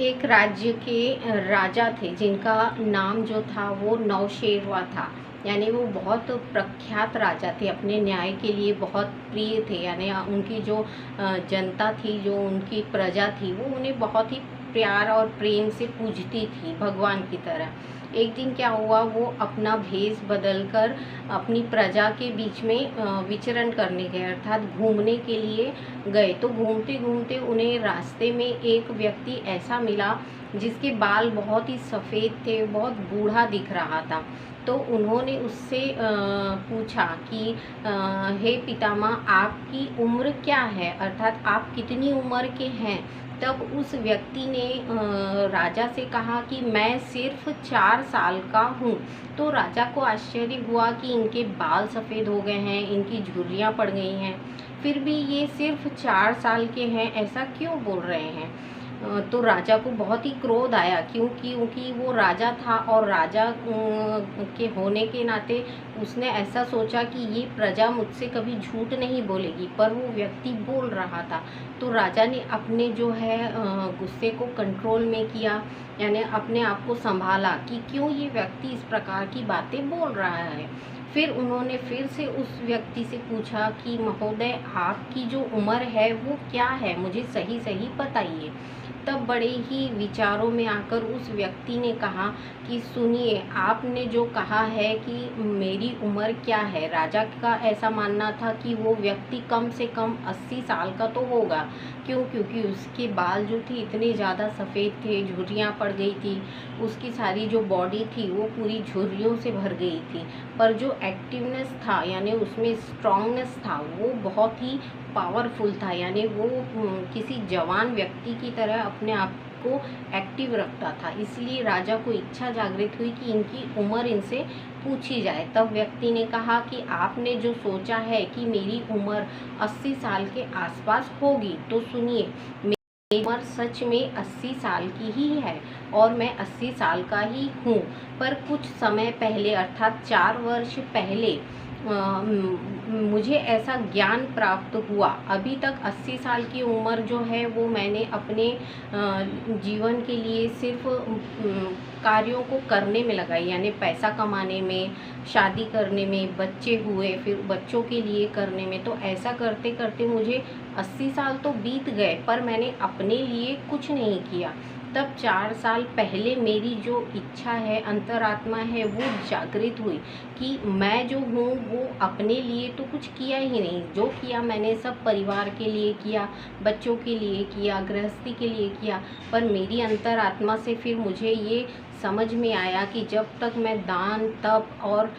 एक राज्य के राजा थे जिनका नाम जो था वो नौशेरवा था। यानी वो बहुत प्रख्यात राजा थे, अपने न्याय के लिए बहुत प्रिय थे। यानी उनकी जो जनता थी, जो उनकी प्रजा थी, वो उन्हें बहुत ही प्यार और प्रेम से पूजती थी, भगवान की तरह। एक दिन क्या हुआ, वो अपना भेष बदलकर अपनी प्रजा के बीच में विचरण करने गए, अर्थात घूमने के लिए गए। तो घूमते घूमते उन्हें रास्ते में एक व्यक्ति ऐसा मिला जिसके बाल बहुत ही सफ़ेद थे, बहुत बूढ़ा दिख रहा था। तो उन्होंने उससे पूछा कि हे पितामह, आपकी उम्र क्या है, अर्थात आप कितनी उम्र के हैं। तब उस व्यक्ति ने राजा से कहा कि मैं सिर्फ 4 साल का हूँ। तो राजा को आश्चर्य हुआ कि इनके बाल सफ़ेद हो गए हैं, इनकी झुर्रियाँ पड़ गई हैं, फिर भी ये सिर्फ 4 साल के हैं, ऐसा क्यों बोल रहे हैं। तो राजा को बहुत ही क्रोध आया, क्योंकि वो राजा था और राजा के होने के नाते उसने ऐसा सोचा कि ये प्रजा मुझसे कभी झूठ नहीं बोलेगी, पर वो व्यक्ति बोल रहा था। तो राजा ने अपने जो है गुस्से को कंट्रोल में किया, यानी अपने आप को संभाला कि क्यों ये व्यक्ति इस प्रकार की बातें बोल रहा है। फिर उन्होंने फिर से उस व्यक्ति से पूछा कि महोदय, आपकी जो उम्र है वो क्या है, मुझे सही सही बताइए। तब बड़े ही विचारों में आकर उस व्यक्ति ने कहा कि सुनिए, आपने जो कहा है कि मेरी उम्र क्या है, राजा का ऐसा मानना था कि वो व्यक्ति कम से कम 80 साल का तो होगा। क्योंकि उसके बाल जो थे इतने ज़्यादा सफ़ेद थे, झुर्रियाँ पड़ गई थी, उसकी सारी जो बॉडी थी वो पूरी झुर्रियों से भर गई थी। पर जो एक्टिवनेस था, यानी उसमें स्ट्रॉन्गनेस था, वो बहुत ही पावरफुल था। यानी वो किसी जवान व्यक्ति की तरह अपने आप को एक्टिव रखता था। इसलिए राजा को इच्छा जागृत हुई कि इनकी उम्र इनसे पूछी जाए। तब व्यक्ति ने कहा कि आपने जो सोचा है कि मेरी उम्र 80 साल के आसपास होगी, तो सुनिए, मेरी उम्र सच में 80 साल की ही है और मैं 80 साल का ही हूँ। पर कुछ समय पहले, अर्थात 4 वर्ष पहले मुझे ऐसा ज्ञान प्राप्त हुआ। अभी तक 80 साल की उम्र जो है वो मैंने अपने जीवन के लिए सिर्फ कार्यों को करने में लगाई, यानी पैसा कमाने में, शादी करने में, बच्चे हुए, फिर बच्चों के लिए करने में। तो ऐसा करते करते मुझे 80 साल तो बीत गए, पर मैंने अपने लिए कुछ नहीं किया। तब 4 साल पहले मेरी जो इच्छा है, अंतरात्मा है, वो जागृत हुई कि मैं जो हूँ वो अपने लिए तो कुछ किया ही नहीं। जो किया मैंने सब परिवार के लिए किया, बच्चों के लिए किया, गृहस्थी के लिए किया। पर मेरी अंतरात्मा से फिर मुझे ये समझ में आया कि जब तक मैं दान, तप और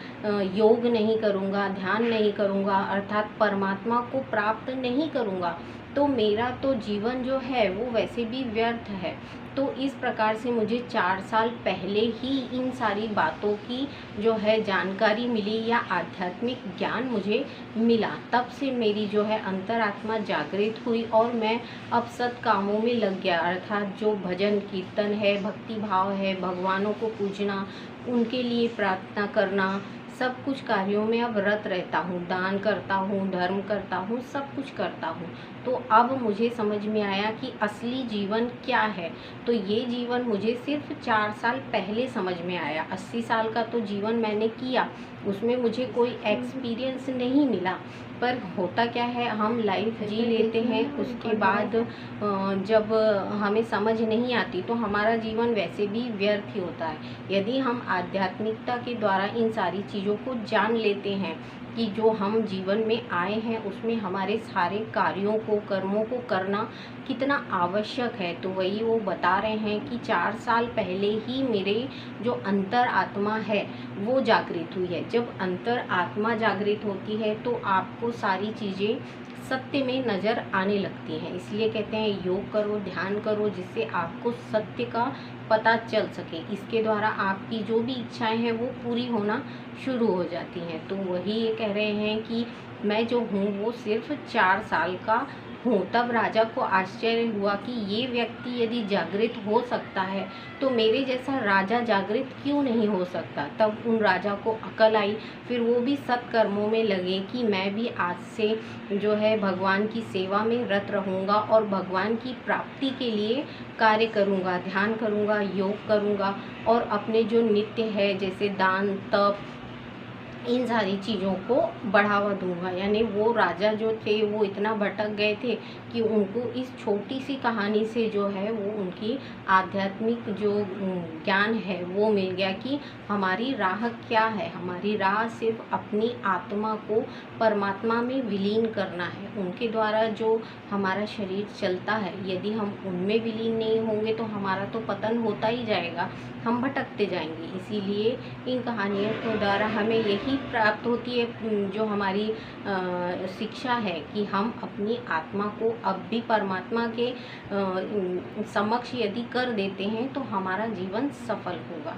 योग नहीं करूँगा, ध्यान नहीं करूँगा, अर्थात परमात्मा को प्राप्त नहीं करूँगा, तो मेरा तो जीवन जो है वो वैसे भी व्यर्थ है। तो इस प्रकार से मुझे 4 साल पहले ही इन सारी बातों की जो है जानकारी मिली, या आध्यात्मिक ज्ञान मुझे मिला। तब से मेरी जो है अंतरात्मा जागृत हुई और मैं अब सत् कामों में लग गया, अर्थात जो भजन कीर्तन है, भक्ति भाव है, भगवानों को पूजना, उनके लिए प्रार्थना करना, सब कुछ कार्यों में अब रत रहता हूँ, दान करता हूँ, धर्म करता हूँ, सब कुछ करता हूँ। तो अब मुझे समझ में आया कि असली जीवन क्या है। तो ये जीवन मुझे सिर्फ 4 साल पहले समझ में आया। 80 साल का तो जीवन मैंने किया, उसमें मुझे कोई एक्सपीरियंस नहीं मिला। पर होता क्या है, हम लाइफ जी लेते हैं, उसके बाद जब हमें समझ नहीं आती तो हमारा जीवन वैसे भी व्यर्थ ही होता है। यदि हम आध्यात्मिकता के द्वारा इन सारी चीज़ों को जान लेते हैं कि जो हम जीवन में आए हैं उसमें हमारे सारे कार्यों को, कर्मों को करना कितना आवश्यक है, तो वही वो बता रहे हैं कि 4 साल पहले ही मेरे जो अंतर आत्मा है वो जागृत हुई है। जब अंतर आत्मा जागृत होती है तो आपको सारी चीज़ें सत्य में नज़र आने लगती हैं। इसलिए कहते हैं योग करो, ध्यान करो, जिससे आपको सत्य का पता चल सके। इसके द्वारा आपकी जो भी इच्छाएं हैं वो पूरी होना शुरू हो जाती हैं। तो वही ये कह रहे हैं कि मैं जो हूँ वो सिर्फ 4 साल का हूँ, तब राजा को आश्चर्य हुआ कि ये व्यक्ति यदि जागृत हो सकता है तो मेरे जैसा राजा जागृत क्यों नहीं हो सकता। तब उन राजा को अकल आई, फिर वो भी सत्कर्मों में लगे कि मैं भी आज से जो है भगवान की सेवा में रत रहूँगा और भगवान की प्राप्ति के लिए कार्य करूँगा, ध्यान करूँगा, योग करूँगा और अपने जो नित्य है जैसे दान तप इन सारी चीज़ों को बढ़ावा दूंगा। यानी वो राजा जो थे वो इतना भटक गए थे कि उनको इस छोटी सी कहानी से जो है वो उनकी आध्यात्मिक जो ज्ञान है वो मिल गया कि हमारी राह क्या है। हमारी राह सिर्फ अपनी आत्मा को परमात्मा में विलीन करना है। उनके द्वारा जो हमारा शरीर चलता है, यदि हम उनमें विलीन नहीं होंगे तो हमारा तो पतन होता ही जाएगा, हम भटकते जाएंगे। इसीलिए इन कहानियों के द्वारा हमें यही प्राप्त होती है, जो हमारी शिक्षा है कि हम अपनी आत्मा को अब भी परमात्मा के समक्ष यदि कर देते हैं तो हमारा जीवन सफल होगा।